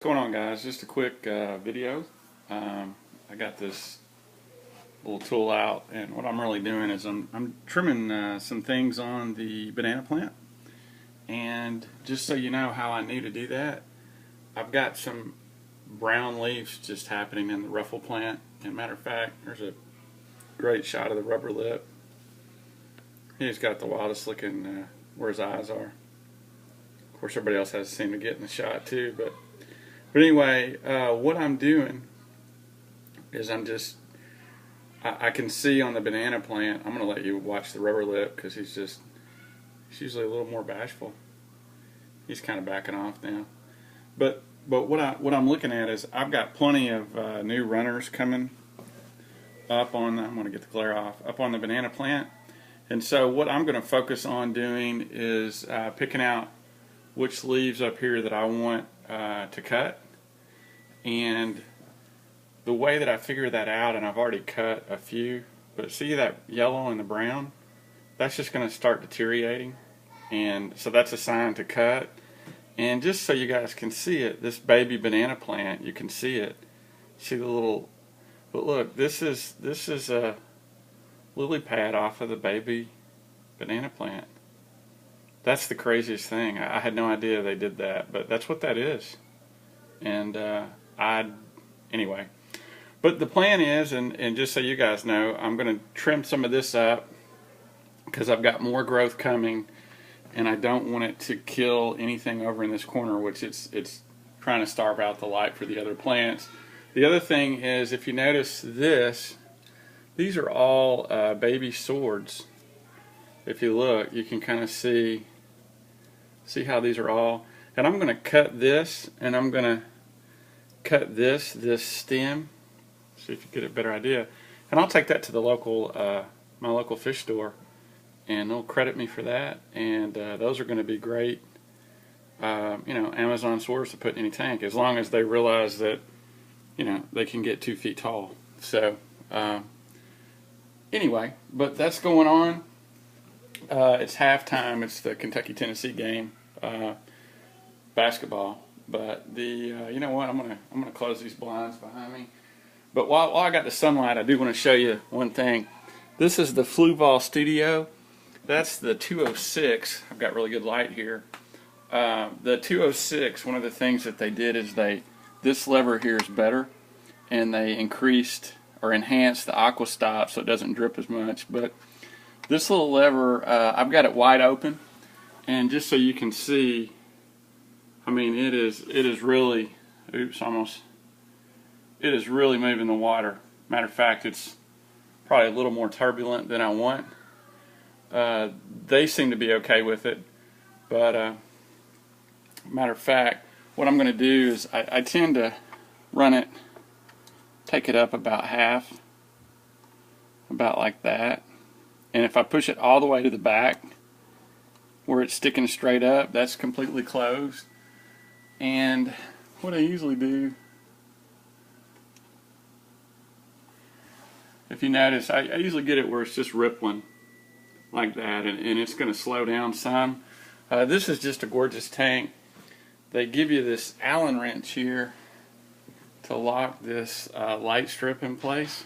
Going on, guys? Just a quick video. I got this little tool out, and what I'm really doing is I'm trimming some things on the banana plant. And just so you know how I need to do that, I've got some brown leaves just happening in the ruffle plant. And matter of fact, there's a great shot of the rubber lip. He's got the wildest looking where his eyes are. Of course, everybody else has to seem to get in the shot too, but anyway, what I'm doing is I can see on the banana plant. I'm going to let you watch the rubber lip because he's usually a little more bashful. He's kind of backing off now. But what I'm looking at is I've got plenty of new runners coming up on. I'm going to get the glare off up on the banana plant, and so what I'm going to focus on doing is picking out which leaves up here that I want to cut. And the way that I figure that out, and I've already cut a few, but see that yellow and the brown? That's just going to start deteriorating, and so that's a sign to cut. And just so you guys can see it, this baby banana plant, you can see it. See the little, but look, this is a lily pad off of the baby banana plant. That's the craziest thing. I had no idea they did that, but that's what that is. And anyway. But the plan is, and just so you guys know, I'm going to trim some of this up because I've got more growth coming, and I don't want it to kill anything over in this corner, which it's trying to starve out the light for the other plants. The other thing is, if you notice this, these are all baby swords. If you look, you can kind of see how these are all. And I'm going to cut this, and I'm going to cut this stem. See if you get a better idea. And I'll take that to the local, my local fish store, and they'll credit me for that. And those are going to be great, Amazon swords to put in any tank, as long as they realize that, they can get 2 feet tall. So anyway, but that's going on. It's halftime. It's the Kentucky-Tennessee game, basketball. But you know what? I'm gonna close these blinds behind me. But while I got the sunlight, I do want to show you one thing. This is the Fluval Studio. That's the 206. I've got really good light here. The 206. One of the things that they did is this lever here is better, and they increased or enhanced the aqua stop so it doesn't drip as much. But this little lever, I've got it wide open, and just so you can see, I mean, it is really, it is really moving the water. Matter of fact, it's probably a little more turbulent than I want. They seem to be okay with it, but matter of fact, what I'm going to do is I tend to run it, take it up about half, about like that. And if I push it all the way to the back, where it's sticking straight up, that's completely closed. And what I usually do, if you notice, I usually get it where it's just rippling like that, and it's going to slow down some. This is just a gorgeous tank. They give you this Allen wrench here to lock this light strip in place.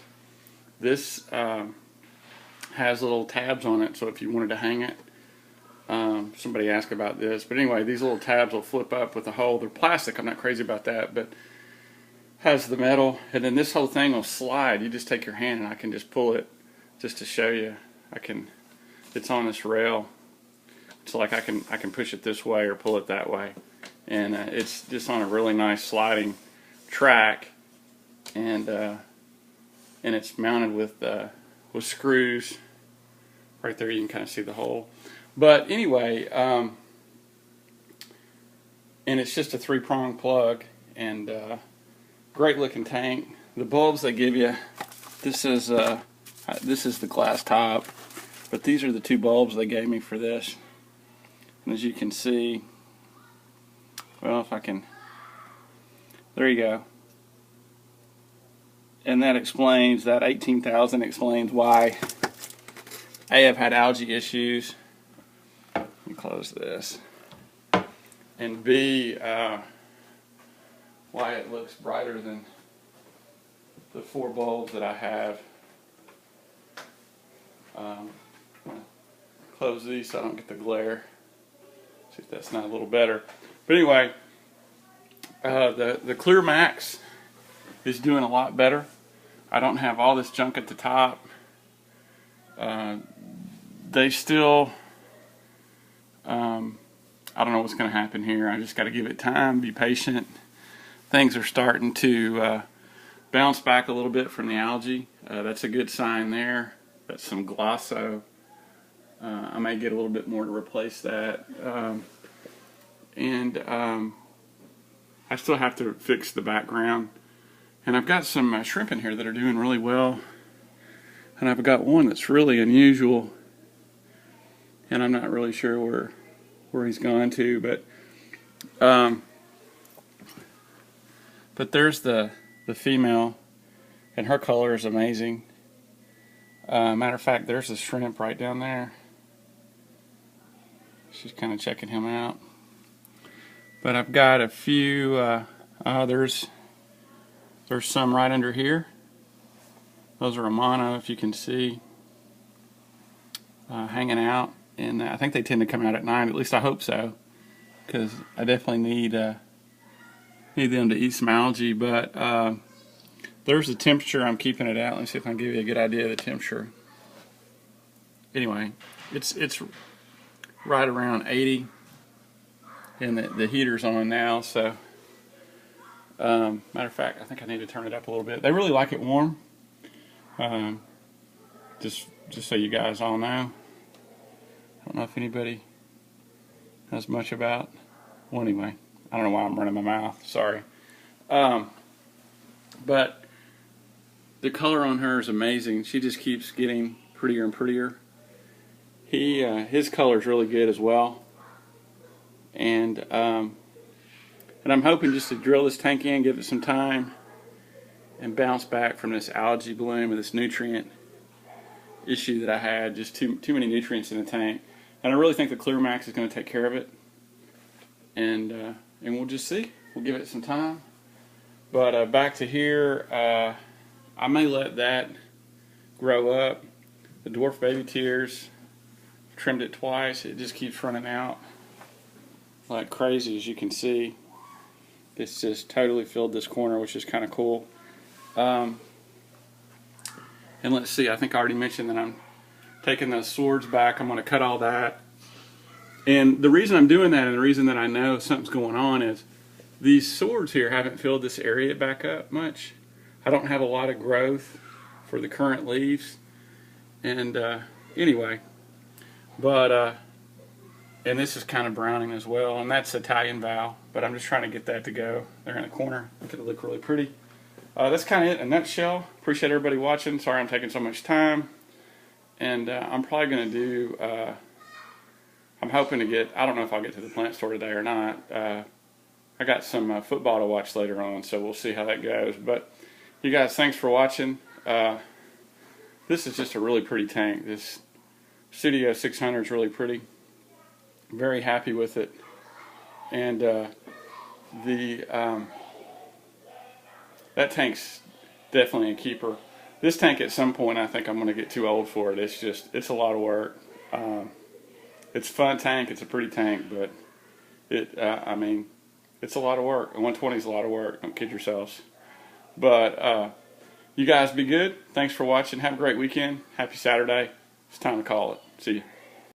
This has little tabs on it, so if you wanted to hang it, somebody asked about this, but anyway, these little tabs will flip up with a hole. They're plastic. I'm not crazy about that, but has the metal, and then this whole thing will slide. You just take your hand, and I can just pull it, just to show you. It's on this rail. It's like I can push it this way or pull it that way, and it's just on a really nice sliding track, and it's mounted with screws. Right there, you can kind of see the hole. But anyway, and it's just a 3-prong plug, and great looking tank. The bulbs they give you, this is the glass top, but these are the 2 bulbs they gave me for this. And as you can see, well, if I can, there you go. And that explains, that 18,000 explains why I have had algae issues. Let me close this. And B, why it looks brighter than the 4 bulbs that I have. Close these so I don't get the glare. See if that's not a little better. But anyway, the Clear Max is doing a lot better. I don't have all this junk at the top. They still, I don't know what's going to happen here. I just got to give it time, be patient. Things are starting to bounce back a little bit from the algae. That's a good sign there. That's some glosso. I may get a little bit more to replace that. I still have to fix the background. And I've got some shrimp in here that are doing really well. And I've got one that's really unusual. And I'm not really sure where he's gone to. But there's the female. And her color is amazing. Matter of fact, there's a shrimp right down there. She's kind of checking him out. But I've got a few, there's some right under here. Those are a mono, if you can see, hanging out. And I think they tend to come out at night, at least I hope so. Because I definitely need them to eat some algae. But there's the temperature. I'm keeping it out. Let me see if I can give you a good idea of the temperature. Anyway, it's right around 80, and the heater's on now. So, matter of fact, I think I need to turn it up a little bit. They really like it warm. Just so you guys all know. I don't know if anybody knows much about. Well, anyway, I don't know why I'm running my mouth. Sorry. But the color on her is amazing. She just keeps getting prettier and prettier. His color is really good as well. And I'm hoping just to drill this tank in, give it some time, and bounce back from this algae bloom and this nutrient issue that I had. Just too many nutrients in the tank. And I really think the Clear Max is going to take care of it. And we'll just see. We'll give it some time. But back to here, I may let that grow up. The dwarf baby tears, trimmed it twice. It just keeps running out like crazy, as you can see. It's just totally filled this corner, which is kind of cool. And let's see, I think I already mentioned that I'm taking those swords back. I'm going to cut all that. And the reason I'm doing that, and the reason that I know something's going on, is these swords here haven't filled this area back up much. I don't have a lot of growth for the current leaves. And anyway, but and this is kind of browning as well, and that's Italian Val, but I'm just trying to get that to go. They're in the corner. It'll look really pretty. That's kind of it in a nutshell. Appreciate everybody watching. Sorry I'm taking so much time. And I'm probably going to do, I'm hoping to get, I don't know if I'll get to the plant store today or not. I got some football to watch later on, so we'll see how that goes. But you guys, thanks for watching. This is just a really pretty tank. This Studio 600 is really pretty. Very happy with it. And that tank's definitely a keeper. This tank at some point I think I'm going to get too old for it. It's a lot of work. It's a fun tank. It's a pretty tank, but I mean, it's a lot of work. 120 is a lot of work. Don't kid yourselves. But you guys be good. Thanks for watching. Have a great weekend. Happy Saturday. It's time to call it. See you.